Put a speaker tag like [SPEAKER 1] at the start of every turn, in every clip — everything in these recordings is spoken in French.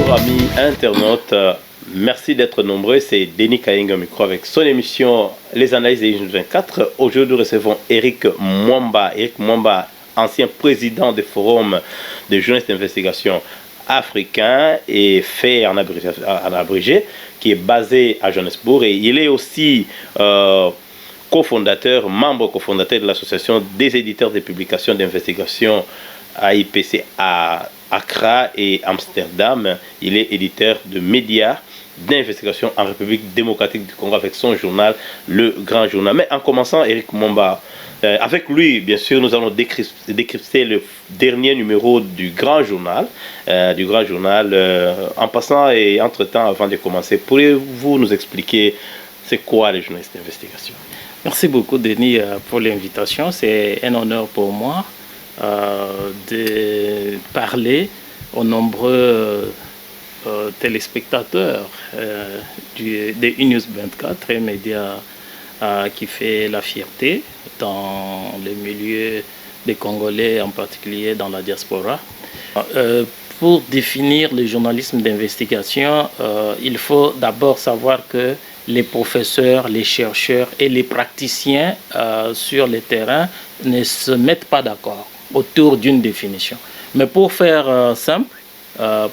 [SPEAKER 1] Bonjour amis internautes, merci d'être nombreux. C'est Denis Kayenga micro avec son émission Les Analyses des 24. Aujourd'hui, nous recevons Eric Mwamba. Eric Mwamba, ancien président du Forum de journalistes d'investigation africain et fait en abrégé, qui est basé à Johannesburg. Et il est aussi membre cofondateur de l'association des éditeurs de publications d'investigation AIPC à Accra et Amsterdam. Il est éditeur de médias d'investigation en République démocratique du Congo avec son journal, Le Grand Journal. Mais en commençant, Eric Mwamba, avec lui, bien sûr, nous allons décrypter le dernier numéro du Grand Journal. En passant et entre-temps, avant de commencer, pourriez-vous nous expliquer c'est quoi les journalistes d'investigation?
[SPEAKER 2] Merci beaucoup, Denis, pour l'invitation. C'est un honneur pour moi de parler aux nombreux téléspectateurs des News 24, un média qui fait la fierté dans les milieux des Congolais, en particulier dans la diaspora. Pour définir le journalisme d'investigation, il faut d'abord savoir que les professeurs, les chercheurs et les praticiens sur le terrain ne se mettent pas d'accord autour d'une définition. Mais pour faire simple,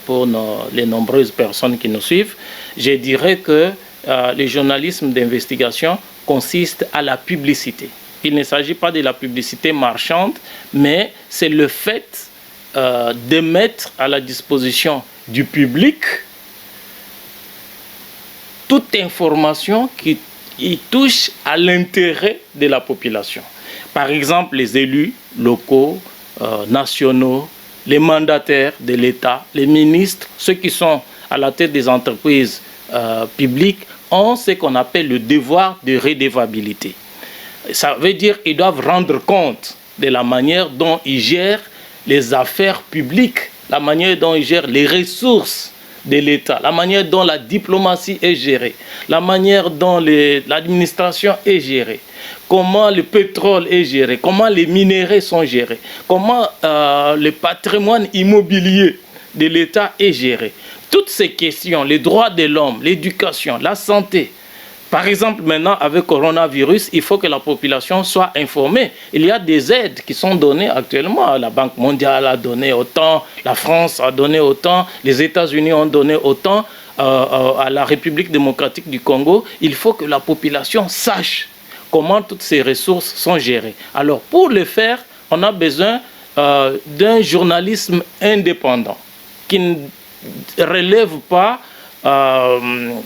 [SPEAKER 2] pour les nombreuses personnes qui nous suivent, je dirais que le journalisme d'investigation consiste à la publicité. Il ne s'agit pas de la publicité marchande, mais c'est le fait de mettre à la disposition du public toute information qui touche à l'intérêt de la population. Par exemple, les élus locaux, nationaux, les mandataires de l'État, les ministres, ceux qui sont à la tête des entreprises publiques ont ce qu'on appelle le devoir de redevabilité. Ça veut dire qu'ils doivent rendre compte de la manière dont ils gèrent les affaires publiques, la manière dont ils gèrent les ressources de l'État, la manière dont la diplomatie est gérée, la manière dont l'administration est gérée, comment le pétrole est géré, comment les minéraux sont gérés, comment le patrimoine immobilier de l'État est géré. Toutes ces questions, les droits de l'homme, l'éducation, la santé. Par exemple, maintenant, avec le coronavirus, il faut que la population soit informée. Il y a des aides qui sont données actuellement. La Banque mondiale a donné autant, la France a donné autant, les États-Unis ont donné autant à la République démocratique du Congo. Il faut que la population sache comment toutes ces ressources sont gérées. Alors, pour le faire, on a besoin d'un journalisme indépendant qui ne relève pas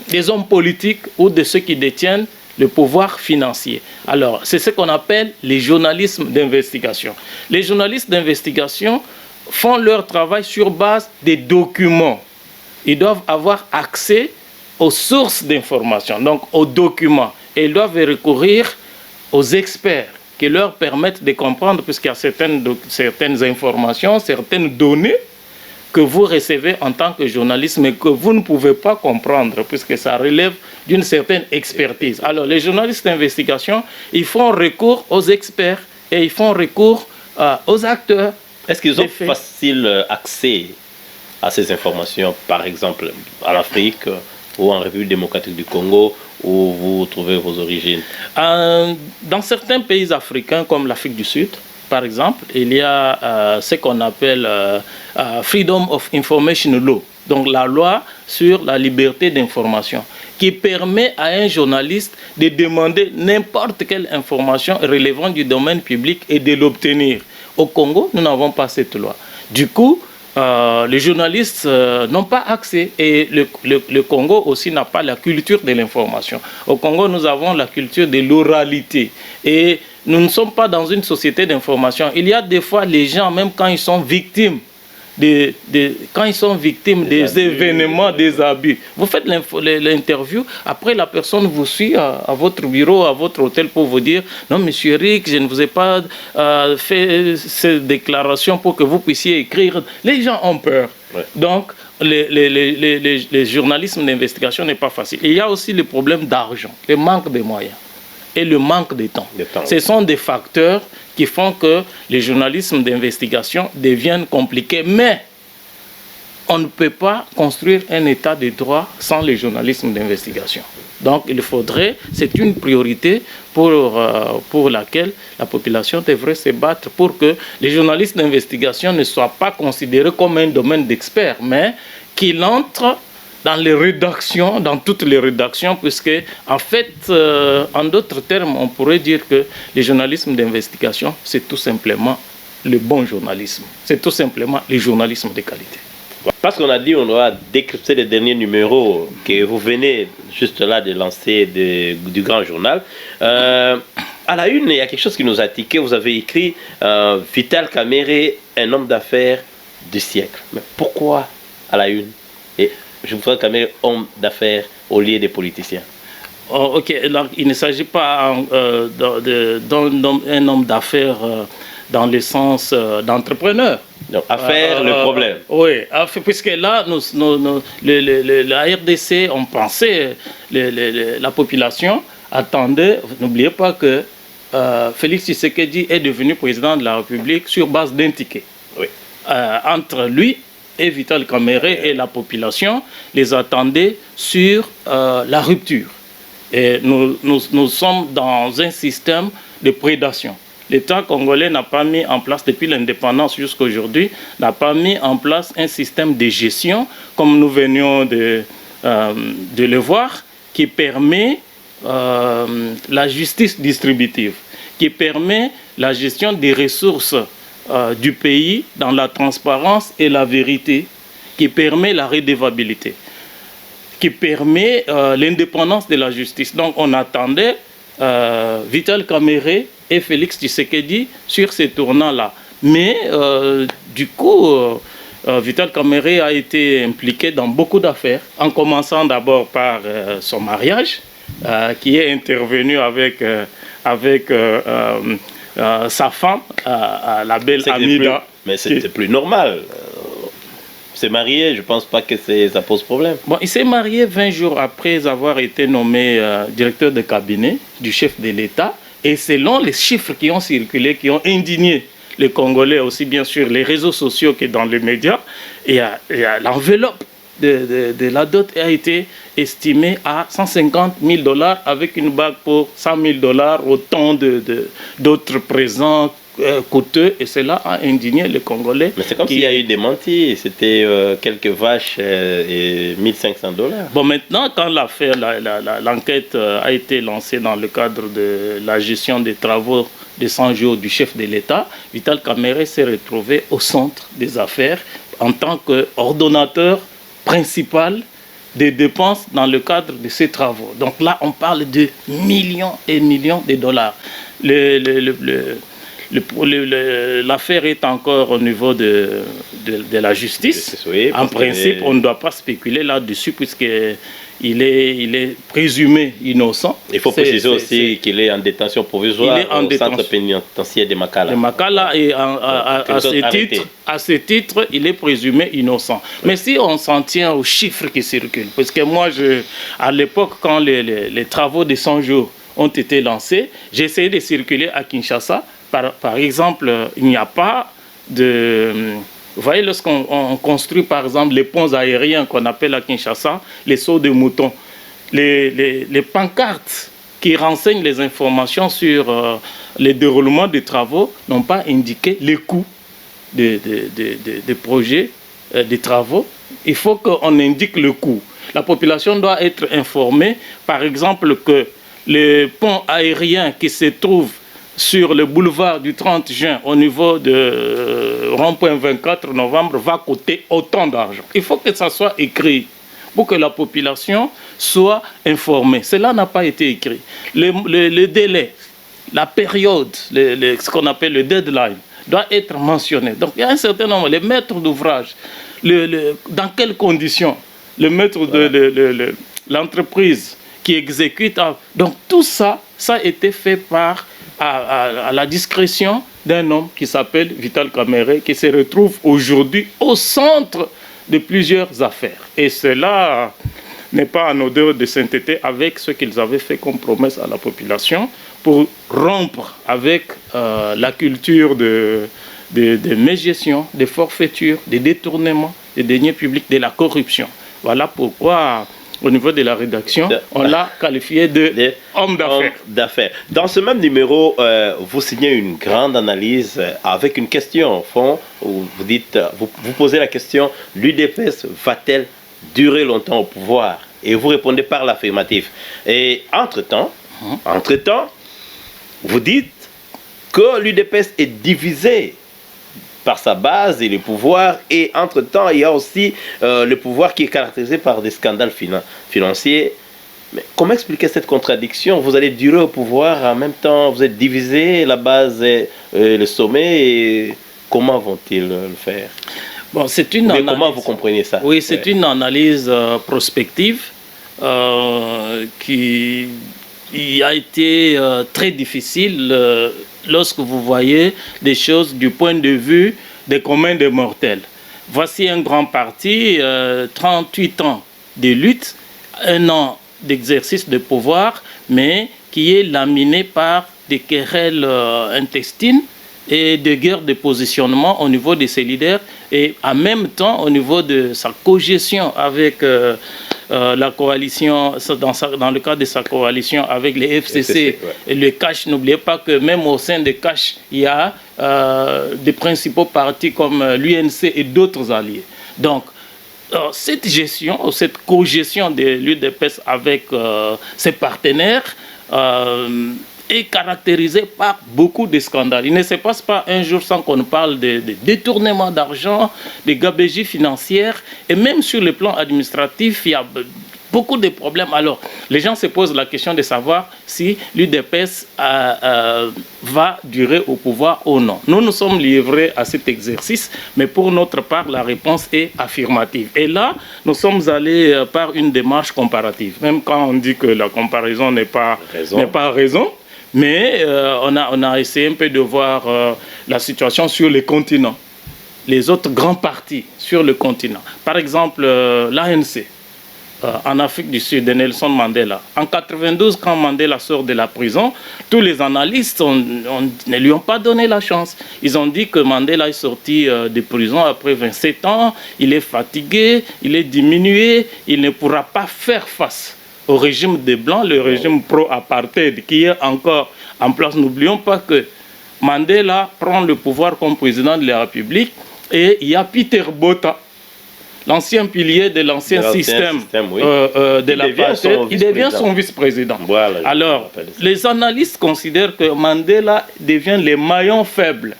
[SPEAKER 2] des hommes politiques ou de ceux qui détiennent le pouvoir financier. Alors, c'est ce qu'on appelle les journalismes d'investigation. Les journalistes d'investigation font leur travail sur base des documents. Ils doivent avoir accès aux sources d'information, donc aux documents. Et ils doivent recourir aux experts qui leur permettent de comprendre, puisqu'il y a certaines informations, certaines données que vous recevez en tant que journaliste, mais que vous ne pouvez pas comprendre, puisque ça relève d'une certaine expertise. Alors, les journalistes d'investigation, ils font recours aux experts et ils font recours aux acteurs.
[SPEAKER 1] Est-ce qu'ils ont facile accès à ces informations, par exemple en Afrique ou en République démocratique du Congo, où vous trouvez vos origines?
[SPEAKER 2] Dans certains pays africains, comme l'Afrique du Sud, par exemple, il y a ce qu'on appelle Freedom of Information Law, donc la loi sur la liberté d'information, qui permet à un journaliste de demander n'importe quelle information relevant du domaine public et de l'obtenir. Au Congo, nous n'avons pas cette loi. Du coup, les journalistes n'ont pas accès et le Congo aussi n'a pas la culture de l'information. Au Congo, nous avons la culture de l'oralité et nous ne sommes pas dans une société d'information. Il y a des fois les gens, même quand ils sont victimes des événements, des abus. Vous faites l'interview, après la personne vous suit à votre bureau, à votre hôtel pour vous dire « Non, monsieur Eric, je ne vous ai pas fait cette déclaration pour que vous puissiez écrire. » Les gens ont peur. Ouais. Donc, les journalisme d'investigation n'est pas facile. Il y a aussi le problème d'argent, le manque de moyens et le manque de temps. Ce sont des facteurs qui font que les journalismes d'investigation deviennent compliqués. Mais on ne peut pas construire un état de droit sans le journalisme d'investigation. Donc il faudrait, c'est une priorité pour laquelle la population devrait se battre pour que les journalistes d'investigation ne soient pas considérés comme un domaine d'experts, mais qu'il entre dans les rédactions, dans toutes les rédactions, puisque en fait, en d'autres termes, on pourrait dire que le journalisme d'investigation, c'est tout simplement le bon journalisme. C'est tout simplement le journalisme de qualité.
[SPEAKER 1] Parce qu'on a dit on doit décrypter les derniers numéros que vous venez juste là de lancer du grand journal. À la une, il y a quelque chose qui nous a tiqué. Vous avez écrit Vital Kamerhe, un homme d'affaires du siècle. Mais pourquoi à la une? Et je voudrais Kamerhe, homme d'affaires au lieu des politiciens.
[SPEAKER 2] Oh, ok, donc il ne s'agit pas d'un homme d'affaires dans le sens d'entrepreneur.
[SPEAKER 1] Donc, affaire, le problème.
[SPEAKER 2] Oui, puisque là, la RDC, on pensait, la population attendait, n'oubliez pas que Félix Tshisekedi est devenu président de la République sur base d'un ticket.
[SPEAKER 1] Oui.
[SPEAKER 2] Entre lui et Vital Kamerhe et la population les attendait sur la rupture. Et nous sommes dans un système de prédation. L'État congolais n'a pas mis en place, depuis l'indépendance jusqu'à aujourd'hui, n'a pas mis en place un système de gestion, comme nous venions de le voir, qui permet la justice distributive, qui permet la gestion des ressources du pays dans la transparence et la vérité, qui permet la redevabilité, qui permet l'indépendance de la justice. Donc on attendait Vital Kamerhe et Félix Tshisekedi sur ces tournants-là. Mais du coup, Vital Kamerhe a été impliqué dans beaucoup d'affaires, en commençant d'abord par son mariage, qui est intervenu avec sa femme, la belle Amida.
[SPEAKER 1] Mais c'était plus normal. S'est marié, je ne pense pas que ça pose problème.
[SPEAKER 2] Bon, il s'est marié 20 jours après avoir été nommé directeur de cabinet du chef de l'État. Et selon les chiffres qui ont circulé, qui ont indigné les Congolais, aussi bien sûr les réseaux sociaux que dans les médias, et l'enveloppe de la dot a été estimée à 150 000 $ avec une bague pour 100 000 $, autant d'autres présents coûteux, et cela a indigné les Congolais.
[SPEAKER 1] Mais c'est comme s'il y a eu des mentis, c'était quelques vaches et 1500 $.
[SPEAKER 2] Bon, maintenant, quand l'enquête a été lancée dans le cadre de la gestion des travaux de 100 jours du chef de l'État, Vital Kamerhe s'est retrouvé au centre des affaires en tant qu'ordonnateur principal des dépenses dans le cadre de ces travaux. Donc là, on parle de millions et millions de dollars. L'affaire est encore au niveau de la justice.
[SPEAKER 1] Oui,
[SPEAKER 2] en principe, on ne doit pas spéculer là-dessus puisqu'il est présumé innocent.
[SPEAKER 1] Il faut préciser aussi qu'il est en détention provisoire au centre pénitentiaire de Makala.
[SPEAKER 2] De Makala, et à ce titre, il est présumé innocent. Mais si on s'en tient aux chiffres qui circulent, parce que moi, à l'époque, quand les travaux de 100 jours ont été lancés, j'ai essayé de circuler à Kinshasa. Par exemple, il n'y a pas de... Vous voyez, lorsqu'on construit, par exemple, les ponts aériens qu'on appelle à Kinshasa, les sauts de moutons, les pancartes qui renseignent les informations sur le déroulement des travaux n'ont pas indiqué les coûts des projets, des travaux. Il faut qu'on indique le coût. La population doit être informée, par exemple, que le pont aérien qui se trouve sur le boulevard du 30 juin au niveau de rond-point 24 novembre va coûter autant d'argent. Il faut que ça soit écrit pour que la population soit informée. Cela n'a pas été écrit. Le délai, la période, ce qu'on appelle le deadline, doit être mentionné. Donc il y a un certain nombre, les maîtres d'ouvrage, dans quelles conditions le maître de l'entreprise qui exécute. Donc tout ça, ça a été fait à la discrétion d'un homme qui s'appelle Vital Kamerhe, qui se retrouve aujourd'hui au centre de plusieurs affaires. Et cela n'est pas en odeur de sainteté avec ce qu'ils avaient fait comme promesse à la population pour rompre avec la culture de mégestion, de forfaiture, de détournement des deniers publics, de la corruption. Voilà pourquoi, au niveau de la rédaction, on l'a qualifié d'homme
[SPEAKER 1] d'affaires. Dans ce même numéro, vous signez une grande analyse avec une question au fond, où vous dites, vous posez la question, l'UDPS va-t-elle durer longtemps au pouvoir? Et vous répondez par l'affirmatif. Et entre-temps, vous dites que l'UDPS est divisée par sa base et le pouvoir, et entre-temps, il y a aussi le pouvoir qui est caractérisé par des scandales financiers. Mais comment expliquer cette contradiction? Vous allez durer au pouvoir, en même temps, vous êtes divisé, la base et le sommet, et comment vont-ils le faire?
[SPEAKER 2] Bon, c'est une analyse.
[SPEAKER 1] Comment vous comprenez ça?
[SPEAKER 2] Oui, c'est une analyse prospective qui a été très difficile lorsque vous voyez des choses du point de vue des communs des mortels. Voici un grand parti, 38 ans de lutte, 1 an d'exercice de pouvoir, mais qui est laminé par des querelles intestines et des guerres de positionnement au niveau de ses leaders, et en même temps au niveau de sa cogestion avec la coalition, dans le cadre de sa coalition avec les FCC et le CACH. N'oubliez pas que même au sein de CACH, il y a des principaux partis comme l'UNC et d'autres alliés. Donc, cette gestion, cette cogestion de l'UDPS avec ses partenaires est caractérisée par beaucoup de scandales. Il ne se passe pas un jour sans qu'on parle de détournement d'argent, de gabegie financière, et même sur le plan administratif, il y a beaucoup de problèmes. Alors, les gens se posent la question de savoir si l'UDPS va durer au pouvoir ou non. Nous nous sommes livrés à cet exercice, mais pour notre part, la réponse est affirmative. Et là, nous sommes allés par une démarche comparative. Même quand on dit que la comparaison n'est pas raison, mais on a essayé un peu de voir la situation sur le continent, les autres grands partis sur le continent. Par exemple, l'ANC. En Afrique du Sud, de Nelson Mandela. En 92, quand Mandela sort de la prison, tous les analystes ne lui ont pas donné la chance. Ils ont dit que Mandela est sorti de prison après 27 ans, il est fatigué, il est diminué, il ne pourra pas faire face au régime des Blancs, le régime pro-apartheid qui est encore en place. N'oublions pas que Mandela prend le pouvoir comme président de la République, et il y a Peter Botha, l'ancien pilier de l'ancien système de l'apartheid, il devient son vice-président. Voilà, alors, les analystes considèrent que Mandela devient le maillon faible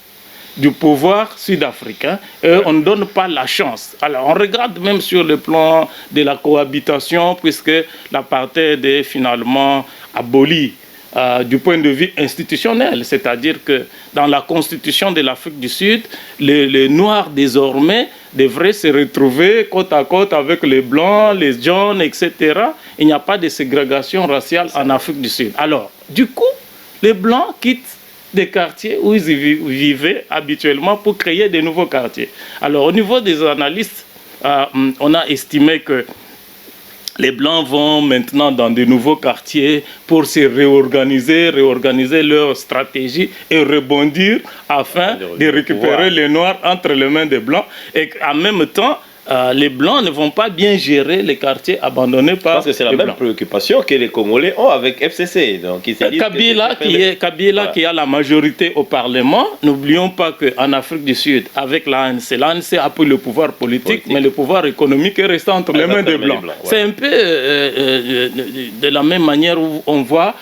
[SPEAKER 2] du pouvoir sud-africain, et on ne donne pas la chance. Alors, on regarde même sur le plan de la cohabitation, puisque l'apartheid est finalement aboli du point de vue institutionnel, c'est-à-dire que dans la constitution de l'Afrique du Sud, les Noirs désormais devraient se retrouver côte à côte avec les Blancs, les jaunes, etc. Il n'y a pas de ségrégation raciale en Afrique du Sud. Alors, du coup, les Blancs quittent des quartiers où ils vivaient habituellement pour créer de nouveaux quartiers. Alors, au niveau des analystes, on a estimé que les Blancs vont maintenant dans de nouveaux quartiers pour se réorganiser leur stratégie et rebondir afin de récupérer les Noirs entre les mains des Blancs. Et en même temps, les Blancs ne vont pas bien gérer les quartiers abandonnés par les Blancs. Parce
[SPEAKER 1] que c'est la même préoccupation que les Congolais ont avec FCC. Donc,
[SPEAKER 2] Kabila qui a la majorité au Parlement, n'oublions pas qu'en Afrique du Sud, avec l'ANC a pris le pouvoir politique, mais le pouvoir économique est resté entre les mains des Blancs. C'est un peu de la même manière où on voit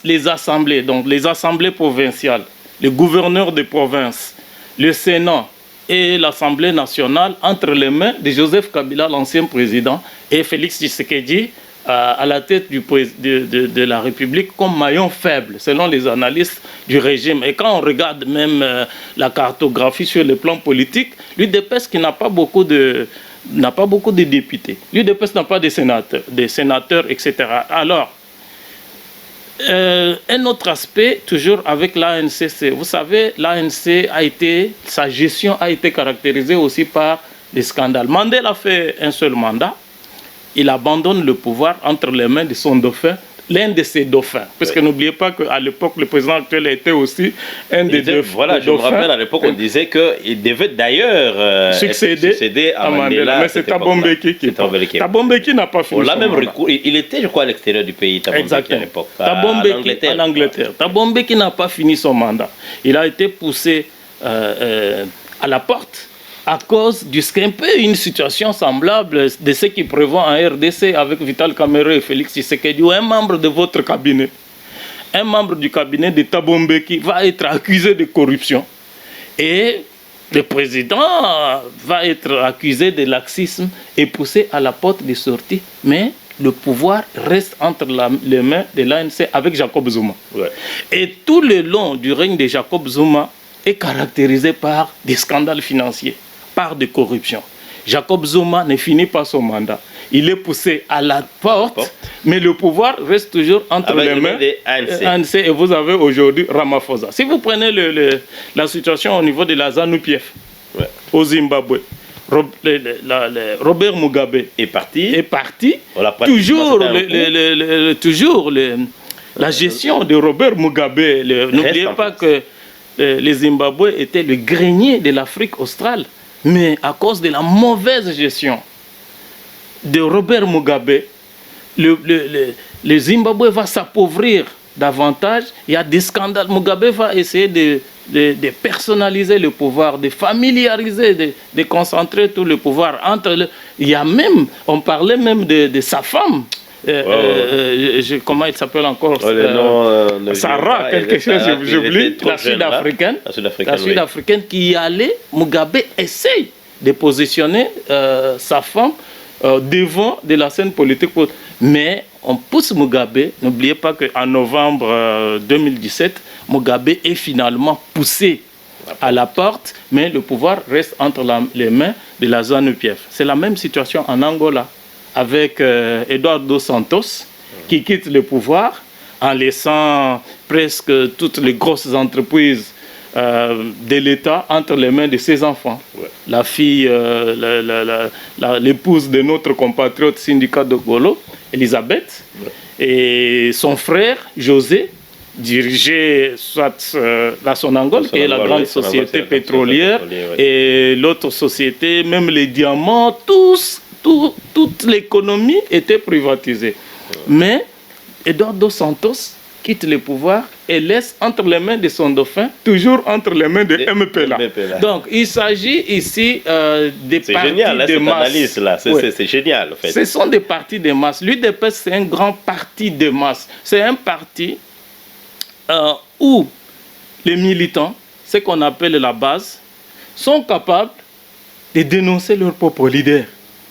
[SPEAKER 2] les assemblées, donc les assemblées provinciales, les gouverneurs de province, le Sénat et l'Assemblée nationale entre les mains de Joseph Kabila, l'ancien président, et Félix Tshisekedi à la tête de la République comme maillon faible, selon les analystes du régime. Et quand on regarde même la cartographie sur le plan politique, l'UDPS qui n'a pas beaucoup de députés, l'UDPS n'a pas de sénateurs, etc. Alors, un autre aspect, toujours avec l'ANC, vous savez, l'ANC sa gestion a été caractérisée aussi par des scandales. Mandela fait un seul mandat, il abandonne le pouvoir entre les mains de son dauphin, l'un de ses dauphins. Parce que n'oubliez pas qu'à l'époque, le président actuel était aussi un des deux.
[SPEAKER 1] Voilà, je me rappelle à l'époque, on disait qu'il devait d'ailleurs succéder à Mandela.
[SPEAKER 2] Mais c'est Thabo Mbeki qui est. Thabo Mbeki n'a pas fini.
[SPEAKER 1] On l'a même recouru. Il était, je crois, à l'extérieur du pays, Thabo Mbeki à l'époque.
[SPEAKER 2] Thabo Mbeki en Angleterre. Thabo Mbeki n'a pas fini son mandat. Il a été poussé à la porte à cause du un peu une situation semblable de ce qui prévoit en RDC avec Vital Kamerhe et Félix Tshisekedi, où un membre de votre cabinet, un membre du cabinet de Thabo Mbeki va être accusé de corruption. Et le président va être accusé de laxisme et poussé à la porte de sortie. Mais le pouvoir reste entre les mains de l'ANC avec Jacob Zuma.
[SPEAKER 1] Ouais.
[SPEAKER 2] Et tout le long du règne de Jacob Zuma est caractérisé par des scandales financiers, par de corruption. Jacob Zuma ne finit pas son mandat. Il est poussé à la porte, mais le pouvoir reste toujours entre les mains des ANC. Et vous avez aujourd'hui Ramaphosa. Si vous prenez la situation au niveau de la ZANU-PF, au Zimbabwe, Robert Mugabe est parti. Toujours la gestion de Robert Mugabe. N'oubliez pas que le Zimbabwe était le grenier de l'Afrique australe. Mais à cause de la mauvaise gestion de Robert Mugabe, le Zimbabwe va s'appauvrir davantage. Il y a des scandales. Mugabe va essayer de personnaliser le pouvoir, de familiariser, de concentrer tout le pouvoir entre il y a même, on parlait même de sa femme. Comment il s'appelle encore, Sarah, quelque chose, j'oublie, la Sud-Africaine qui allait, Mugabe essaye de positionner sa femme devant de la scène politique, mais on pousse Mugabe. N'oubliez pas qu'en novembre 2017, Mugabe est finalement poussé à la porte, mais le pouvoir reste entre les mains de la ZANU-PF. C'est la même situation en Angola, avec Eduardo Santos, qui quitte le pouvoir en laissant presque toutes les grosses entreprises de l'État entre les mains de ses enfants. Ouais. La fille, l'épouse de notre compatriote syndicat de Golo, Elisabeth, et son frère, José, dirigeait soit la Sonangol, qui est la grande société pétrolière, et l'autre société, même les diamants, toute l'économie était privatisée. Mais Eduardo Santos quitte le pouvoir et laisse entre les mains de son dauphin, toujours entre les mains de MPLA. Donc il s'agit ici des partis de masse.
[SPEAKER 1] C'est génial, en fait.
[SPEAKER 2] Ce sont des partis de masse. L'UDPS, c'est un grand parti de masse. C'est un parti où les militants, ce qu'on appelle la base, sont capables de dénoncer leur propre leader.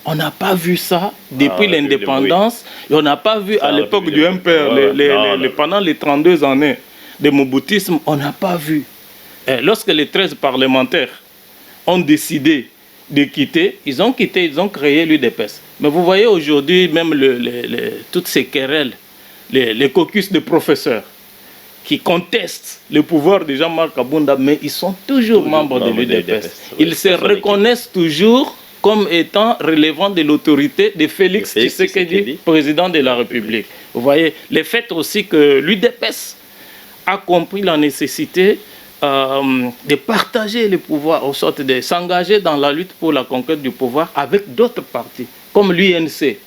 [SPEAKER 2] On n'a pas vu ça depuis l'indépendance. On n'a pas vu à l'époque du MPR, pendant les 32 années de Mobutisme, on n'a pas vu. Et lorsque les 13 parlementaires ont décidé de quitter, ils ont créé l'UDPS. Mais vous voyez aujourd'hui, même toutes ces querelles, les caucus de professeurs qui contestent le pouvoir de Jean-Marc Abounda, mais ils sont toujours membres de l'UDPS. Ils se reconnaissent toujours comme étant relevant de l'autorité de Félix Tshisekedi, président de la République. Vous voyez, le fait aussi que l'UDPS a compris la nécessité de partager le pouvoir, en sorte de s'engager dans la lutte pour la conquête du pouvoir avec d'autres partis, comme l'UNC.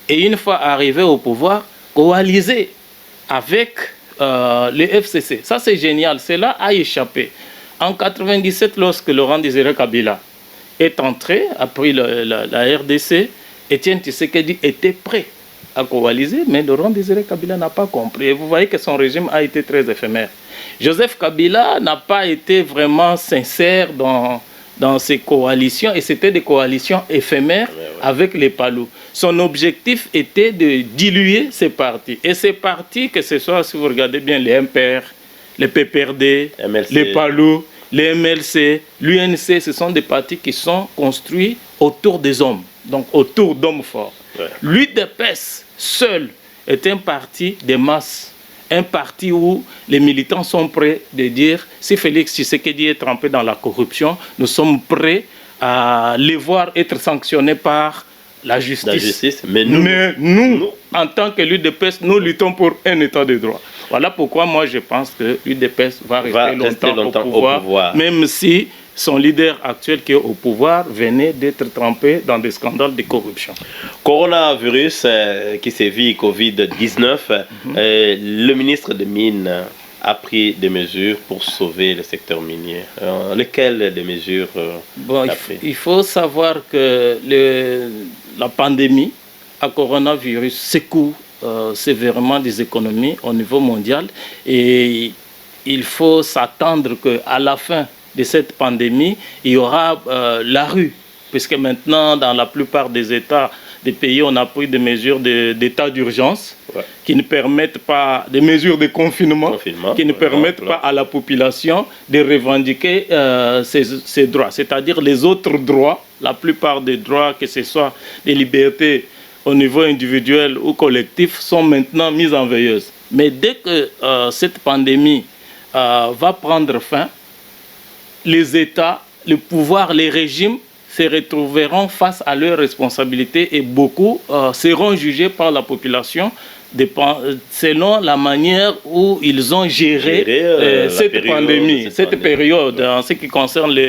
[SPEAKER 2] Et une fois arrivé au pouvoir, coaliser avec le FCC. Ça, c'est génial. Cela a échappé. En 1997, lorsque Laurent Désiré Kabila est entré, a pris la RDC, Étienne Tshisekedi était prêt à coaliser, mais Laurent Désiré Kabila n'a pas compris. Et vous voyez que son régime a été très éphémère. Joseph Kabila n'a pas été vraiment sincère dans ses coalitions, et c'était des coalitions éphémères avec les Palous. Son objectif était de diluer ces partis. Et ces partis, que ce soit, si vous regardez bien, les MPR, les PPRD, MLC, les Palous, les MLC, l'UNC, ce sont des partis qui sont construits autour des hommes, donc autour d'hommes forts. Ouais. L'UDPS seul est un parti de masse, un parti où les militants sont prêts de dire si Félix Tshisekedi est trempé dans la corruption, nous sommes prêts à les voir être sanctionnés par la justice.
[SPEAKER 1] Mais nous,
[SPEAKER 2] en tant que l'UDPS, nous luttons pour un état de droit. Voilà pourquoi moi je pense que l'UDPS va rester longtemps au pouvoir, même si son leader actuel qui est au pouvoir venait d'être trempé dans des scandales de corruption.
[SPEAKER 1] Coronavirus qui sévit, Covid-19, le ministre des Mines a pris des mesures pour sauver le secteur minier. Lesquelles des mesures
[SPEAKER 2] il faut savoir que la pandémie à coronavirus secoue sévèrement des économies au niveau mondial et il faut s'attendre qu'à la fin de cette pandémie, il y aura la rue, puisque maintenant, dans la plupart des États, des pays, on a pris des mesures d'état d'urgence qui ne permettent pas, des mesures de confinement qui ne permettent pas à la population de revendiquer ses droits. C'est-à-dire les autres droits, la plupart des droits, que ce soit des libertés au niveau individuel ou collectif, sont maintenant mis en veilleuse. Mais dès que cette pandémie va prendre fin, les États, le pouvoir, les régimes se retrouveront face à leurs responsabilités et beaucoup seront jugés par la population selon la manière où ils ont géré cette pandémie, cette période. En ce qui concerne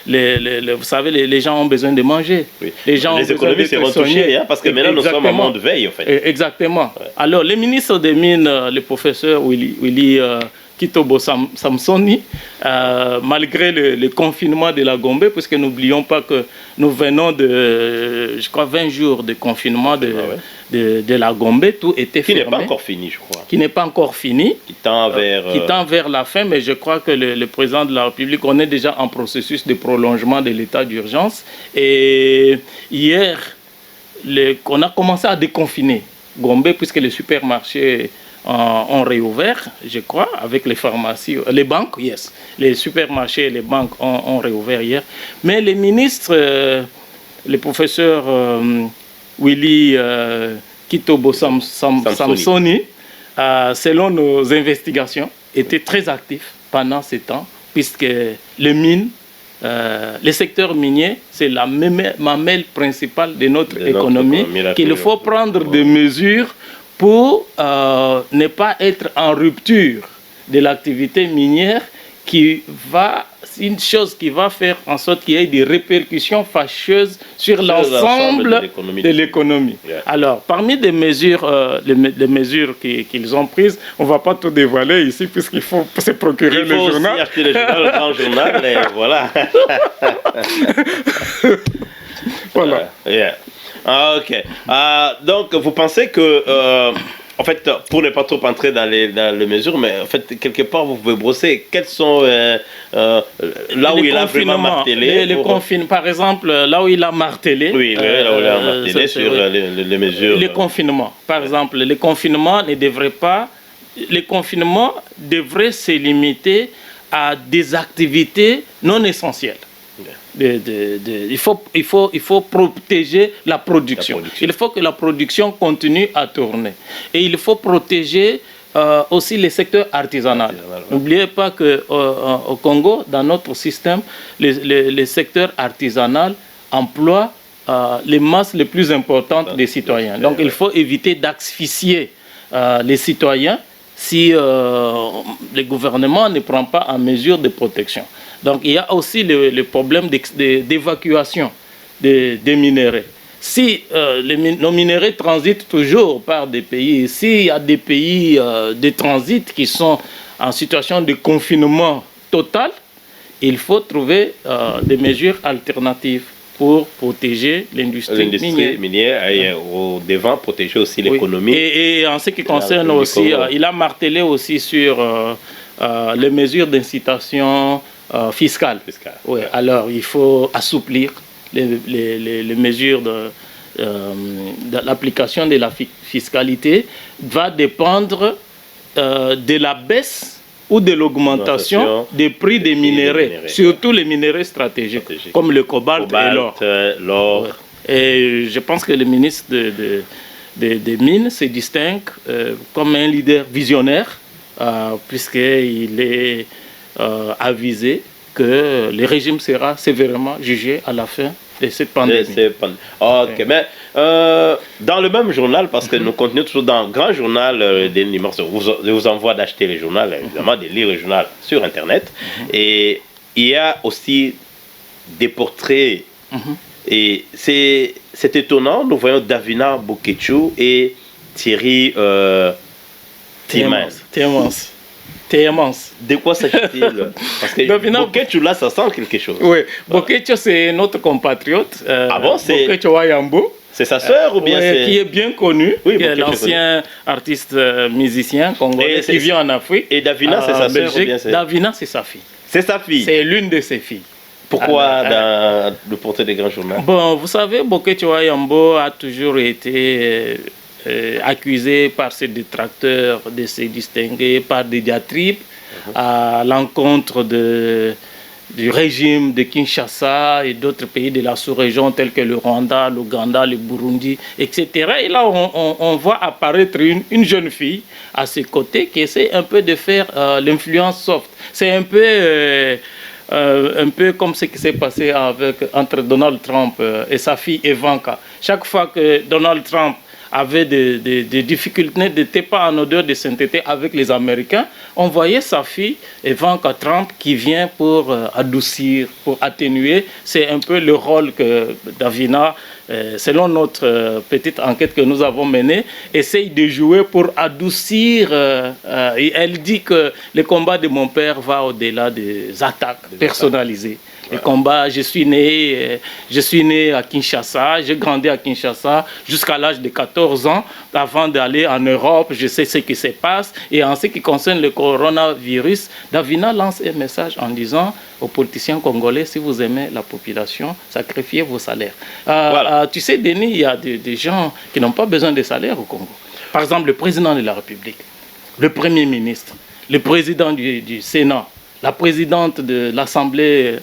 [SPEAKER 2] vous savez, les gens ont besoin de manger.
[SPEAKER 1] Oui. Les économies seront touchées, parce que maintenant nous sommes en monde veille, en fait.
[SPEAKER 2] Exactement. Ouais. Alors, le ministre des Mines, le professeur Willy Kitobo Samsoni, malgré le confinement de la Gombe, puisque n'oublions pas que nous venons de, je crois, 20 jours de confinement de la Gombe, tout était fermé.
[SPEAKER 1] Qui n'est pas encore fini, je crois.
[SPEAKER 2] Qui n'est pas encore fini.
[SPEAKER 1] Qui tend
[SPEAKER 2] vers la fin, mais je crois que le président de la République, on est déjà en processus de prolongement de l'état d'urgence. Et hier, on a commencé à déconfiner Gombe, puisque les supermarchés ont réouvert, je crois, avec les pharmacies, les banques, les supermarchés et les banques ont réouvert hier. Mais les ministres, le professeur Willy Kitobo Samsoni, selon nos investigations, était très actif pendant ces temps, puisque les mines, le secteur minier, c'est la mamelle principale de notre économie, qu'il faut prendre des mesures pour ne pas être en rupture de l'activité minière c'est une chose qui va faire en sorte qu'il y ait des répercussions fâcheuses sur l'ensemble de l'économie. Yeah. Alors, parmi les mesures qu'ils ont prises, on ne va pas tout dévoiler ici puisqu'il faut se procurer le journal. Il faut
[SPEAKER 1] acheter le journal, le grand journal, et voilà.
[SPEAKER 2] Voilà.
[SPEAKER 1] Ok. Donc, vous pensez que, en fait, pour ne pas trop entrer dans les mesures, mais en fait, quelque part, vous pouvez brosser. Quels sont là où il a vraiment martelé
[SPEAKER 2] par exemple, là où il a martelé.
[SPEAKER 1] Oui, là où il a martelé sur les mesures.
[SPEAKER 2] Les confinements. Par exemple, les confinements ne devraient pas. Les confinements devraient se limiter à des activités non essentielles. Il faut protéger la production. Il faut que la production continue à tourner. Et il faut protéger aussi les secteurs artisanaux. N'oubliez pas qu'au Congo, dans notre système, les secteurs artisanaux emploient les masses les plus importantes des citoyens. Donc il faut éviter d'asphyxier les citoyens si le gouvernement ne prend pas en mesure de protection. Donc il y a aussi le problème d'évacuation des minéraux. Si nos minéraux transitent toujours par des pays, s'il y a des pays de transit qui sont en situation de confinement total, il faut trouver des mesures alternatives pour protéger l'industrie
[SPEAKER 1] minière et au devant protéger aussi l'économie.
[SPEAKER 2] Et en ce qui concerne aussi, il a martelé aussi sur les mesures d'incitation fiscale. Oui, alors il faut assouplir les mesures de l'application de la fiscalité va dépendre de la baisse ou de l'augmentation des prix des minéraux, surtout les minéraux stratégiques, comme le cobalt et l'or. Ouais. Et je pense que le ministre des Mines se distingue comme un leader visionnaire, puisqu'il est avisé que le régime sera sévèrement jugé à la fin de cette pandémie.
[SPEAKER 1] Ok, mais dans le même journal, parce que nous continuons toujours dans le grand journal des numéros, je vous envoie d'acheter le journal, évidemment, de lire le journal sur Internet. Et il y a aussi des portraits. Et c'est étonnant, nous voyons Davina Boketchou et Thierry
[SPEAKER 2] Tiemans.
[SPEAKER 1] De quoi s'agit-il? Parce que Boketchou, là, ça sent quelque chose.
[SPEAKER 2] Oui, Boketchou, c'est notre compatriote.
[SPEAKER 1] Ah bon, c'est
[SPEAKER 2] Boketchou Wayambo.
[SPEAKER 1] C'est sa sœur ou bien c'est...
[SPEAKER 2] Qui est bien connu,
[SPEAKER 1] oui,
[SPEAKER 2] qui est l'ancien artiste musicien congolais qui vit en Afrique.
[SPEAKER 1] Et Davina, c'est sa sœur ou bien c'est...
[SPEAKER 2] Davina, c'est sa fille.
[SPEAKER 1] C'est sa fille?
[SPEAKER 2] C'est l'une de ses filles.
[SPEAKER 1] Pourquoi dans le portrait des grands journaux?
[SPEAKER 2] Bon, vous savez, Boketchou Wayambo a toujours été accusé par ses détracteurs de se distinguer par des diatribes à l'encontre du régime de Kinshasa et d'autres pays de la sous-région tels que le Rwanda, l'Ouganda, le Burundi, etc. Et là, on voit apparaître une jeune fille à ses côtés qui essaie un peu de faire l'influence soft. C'est un peu comme ce qui s'est passé entre Donald Trump et sa fille Ivanka. Chaque fois que Donald Trump avait des difficultés, n'était pas en odeur de sainteté avec les Américains, on voyait sa fille, Ivanka Trump, qui vient pour adoucir, pour atténuer. C'est un peu le rôle que Davina, selon notre petite enquête que nous avons menée, essaye de jouer pour adoucir. Elle dit que le combat de mon père va au-delà des attaques personnalisées. Les combats, je suis né à Kinshasa, j'ai grandi à Kinshasa jusqu'à l'âge de 14 ans. Avant d'aller en Europe, je sais ce qui se passe. Et en ce qui concerne le coronavirus, Davina lance un message en disant aux politiciens congolais, si vous aimez la population, sacrifiez vos salaires. Tu sais, Denis, il y a des gens qui n'ont pas besoin de salaire au Congo. Par exemple, le président de la République, le Premier ministre, le président du Sénat, la présidente de l'Assemblée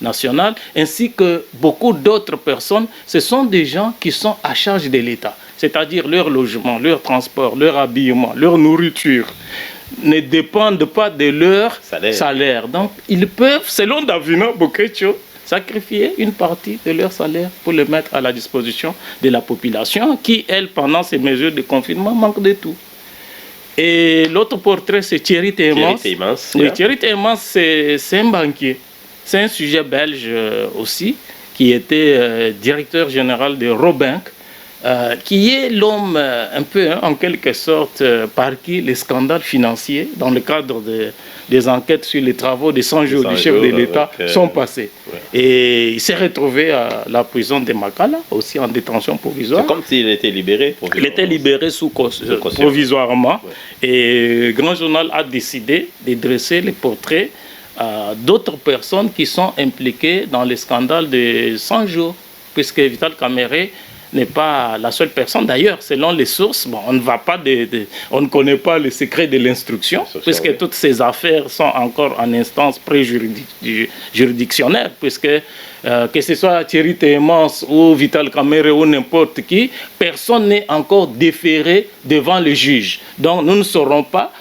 [SPEAKER 2] nationale, ainsi que beaucoup d'autres personnes, ce sont des gens qui sont à charge de l'État. C'est-à-dire leur logement, leur transport, leur habillement, leur nourriture ne dépendent pas de leur salaire. Donc, ils peuvent, selon Davina Boketchou, sacrifier une partie de leur salaire pour le mettre à la disposition de la population qui, elle, pendant ces mesures de confinement, manque de tout. Et l'autre portrait, c'est Thierry Tiemans. Thierry Tiemans, c'est un banquier. C'est un sujet belge aussi, qui était directeur général de Robank, qui est l'homme un peu, en quelque sorte, par qui les scandales financiers, dans le cadre des enquêtes sur les travaux des 100 jours du chef de l'État, sont passés. Ouais. Et il s'est retrouvé à la prison de Makala, aussi en détention provisoire.
[SPEAKER 1] C'est comme s'il était libéré provisoirement.
[SPEAKER 2] Il était libéré provisoirement. Ouais. Et Grand Journal a décidé de dresser les portraits d'autres personnes qui sont impliquées dans les scandales de 100 jours, puisque Vital Kamerhe n'est pas la seule personne. D'ailleurs, selon les sources, bon, on ne connaît pas le secret de l'instruction, puisque toutes ces affaires sont encore en instance pré-juridictionnaire, puisque que ce soit Thierry Tiemans ou Vital Kamerhe ou n'importe qui, personne n'est encore déféré devant le juge. Donc, nous ne saurons pas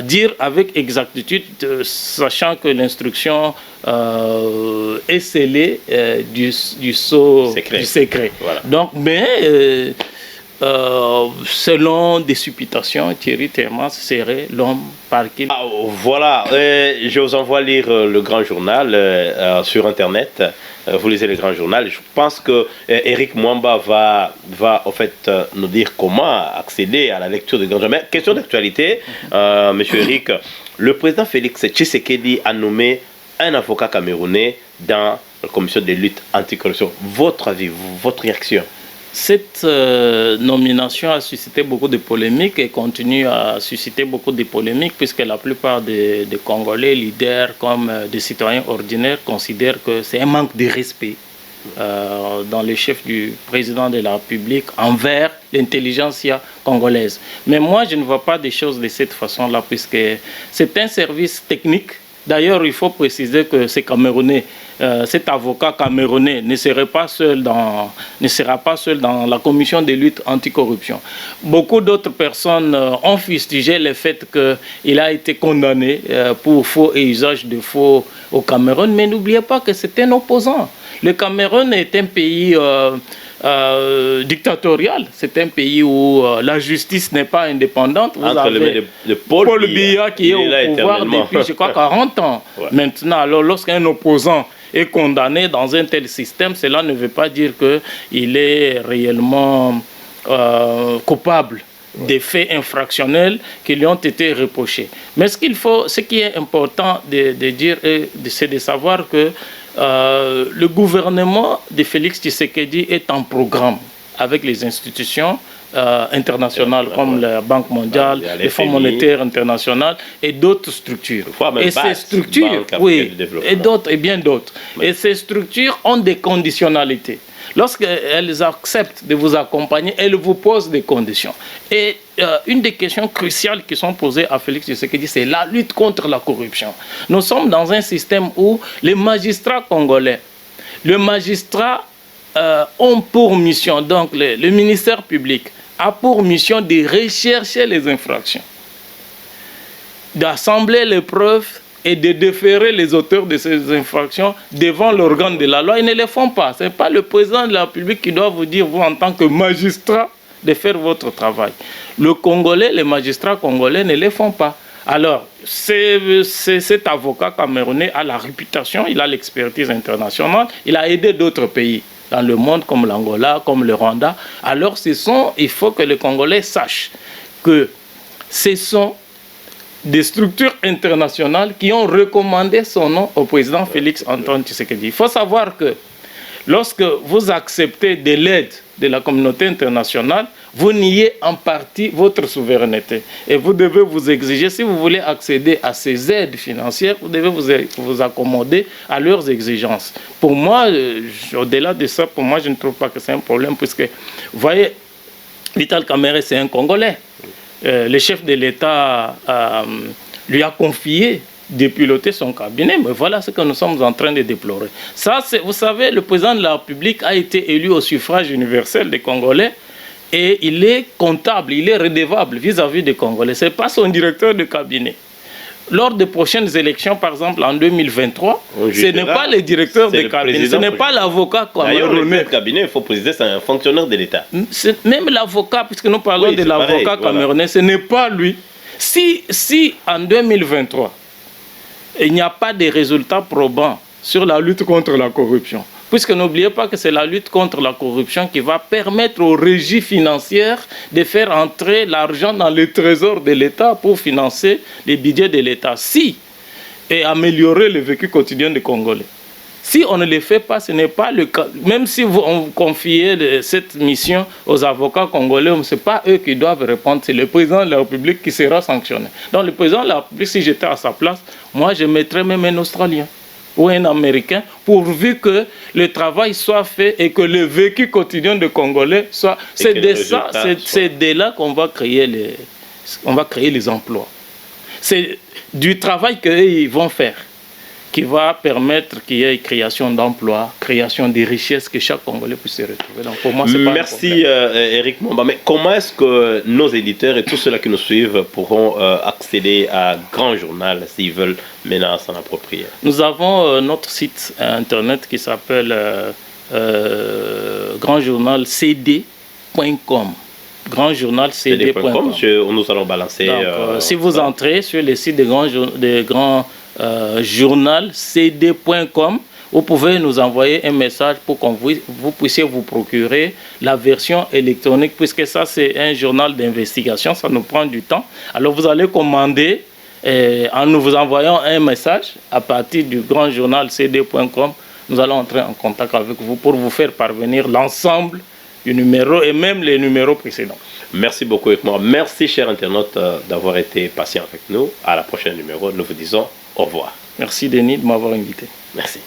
[SPEAKER 2] dire avec exactitude, sachant que l'instruction est scellée du sceau du secret. Voilà. Donc, mais selon des supputations, Thierry Tiemans serait l'homme par qui...
[SPEAKER 1] Voilà, je vous envoie lire le Grand Journal sur Internet. Vous lisez le Grand Journal. Je pense que Eric Mwamba va en fait nous dire comment accéder à la lecture du Grand Journal. Mais question d'actualité, monsieur Eric, le président Félix Tshisekedi a nommé un avocat camerounais dans la commission de lutte anticorruption. Votre avis, votre réaction?
[SPEAKER 2] Cette nomination a suscité beaucoup de polémiques et continue à susciter beaucoup de polémiques puisque la plupart des Congolais, leaders comme des citoyens ordinaires, considèrent que c'est un manque de respect dans le chef du président de la République envers l'intelligentsia congolaise. Mais moi, je ne vois pas des choses de cette façon-là puisque c'est un service technique D'ailleurs, il faut préciser que ces Camerounais, cet avocat camerounais ne sera pas seul dans la commission de lutte anticorruption. Beaucoup d'autres personnes ont fustigé le fait qu'il a été condamné pour faux et usage de faux au Cameroun, mais n'oubliez pas que c'est un opposant. Le Cameroun est un pays dictatorial, c'est un pays où la justice n'est pas indépendante. Vous avez Paul Biya qui est au pouvoir depuis, je crois, 40 ans. Ouais. Maintenant, alors lorsqu'un opposant est condamné dans un tel système, cela ne veut pas dire qu'il est réellement coupable des faits infractionnels qui lui ont été reprochés. Mais ce qui est important de dire, c'est de savoir que le gouvernement de Félix Tshisekedi est en programme avec les institutions internationales comme la Banque mondiale, le Fonds monétaire international et d'autres structures. Et ces structures, oui, et bien d'autres. Oui. Et ces structures ont des conditionnalités. Lorsqu'elles acceptent de vous accompagner, elles vous posent des conditions. Et une des questions cruciales qui sont posées à Félix Tshisekedi, c'est la lutte contre la corruption. Nous sommes dans un système où les magistrats congolais, ont pour mission, donc le ministère public a pour mission de rechercher les infractions, d'assembler les preuves et de déférer les auteurs de ces infractions devant l'organe de la loi. Ils ne le font pas. Ce n'est pas le président de la République qui doit vous dire, vous en tant que magistrat, de faire votre travail. Les magistrats congolais ne le font pas. Alors, cet avocat camerounais a la réputation, il a l'expertise internationale, il a aidé d'autres pays dans le monde comme l'Angola, comme le Rwanda. Alors, il faut que les Congolais sachent que ce sont des structures internationales qui ont recommandé son nom au président Félix Antoine Tshisekedi. Il faut savoir que lorsque vous acceptez de l'aide de la communauté internationale, vous niez en partie votre souveraineté. Et vous devez vous exiger, si vous voulez accéder à ces aides financières, vous devez vous accommoder à leurs exigences. Pour moi, au-delà de ça, pour moi, je ne trouve pas que c'est un problème, puisque, vous voyez, Vital Kamerhe, c'est un Congolais. Le chef de l'État lui a confié de piloter son cabinet, mais voilà ce que nous sommes en train de déplorer. Ça, vous savez, le président de la République a été élu au suffrage universel des Congolais et il est comptable, il est redevable vis-à-vis des Congolais. Ce n'est pas son directeur de cabinet. Lors des prochaines élections, par exemple en 2023, ce n'est pas le directeur de cabinet, ce n'est pas l'avocat camerounais.
[SPEAKER 1] Le cabinet, il faut préciser, c'est un fonctionnaire de l'État.
[SPEAKER 2] Même l'avocat, puisque nous parlons de l'avocat camerounais, ce n'est pas lui. Si en 2023, il n'y a pas de résultats probants sur la lutte contre la corruption, puisque n'oubliez pas que c'est la lutte contre la corruption qui va permettre aux régies financières de faire entrer l'argent dans le trésor de l'État pour financer les budgets de l'État, et améliorer le vécu quotidien des Congolais. Si on ne le fait pas, ce n'est pas le cas. Même si on confiez cette mission aux avocats congolais, ce n'est pas eux qui doivent répondre, c'est le président de la République qui sera sanctionné. Donc le président de la République, si j'étais à sa place, moi je mettrais même un Australien ou un Américain, pourvu que le travail soit fait et que le vécu quotidien des Congolais soit... C'est de là qu'on va créer les emplois. C'est du travail qu'ils vont faire qui va permettre qu'il y ait création d'emplois, création des richesses, que chaque Congolais puisse se retrouver. Donc pour moi, c'est pas
[SPEAKER 1] Merci Eric Momba. Mais comment est-ce que nos éditeurs et tous ceux-là qui nous suivent pourront accéder à Grand Journal s'ils veulent maintenant s'en approprier?
[SPEAKER 2] Nous avons notre site internet qui s'appelle grandjournalcd.com. grandjournalcd.com.
[SPEAKER 1] Nous allons balancer.
[SPEAKER 2] Donc, si vous entrez sur le site de grandjournalcd.com, vous pouvez nous envoyer un message pour que vous puissiez vous procurer la version électronique, puisque ça c'est un journal d'investigation, ça nous prend du temps. Alors vous allez commander en nous vous envoyant un message à partir du grandjournalcd.com. Nous allons entrer en contact avec vous pour vous faire parvenir l'ensemble du numéro et même les numéros précédents.
[SPEAKER 1] Merci beaucoup avec moi. Merci chers internautes d'avoir été patients avec nous. À la prochaine numéro, nous vous disons au revoir.
[SPEAKER 2] Merci Denis de m'avoir invité.
[SPEAKER 1] Merci.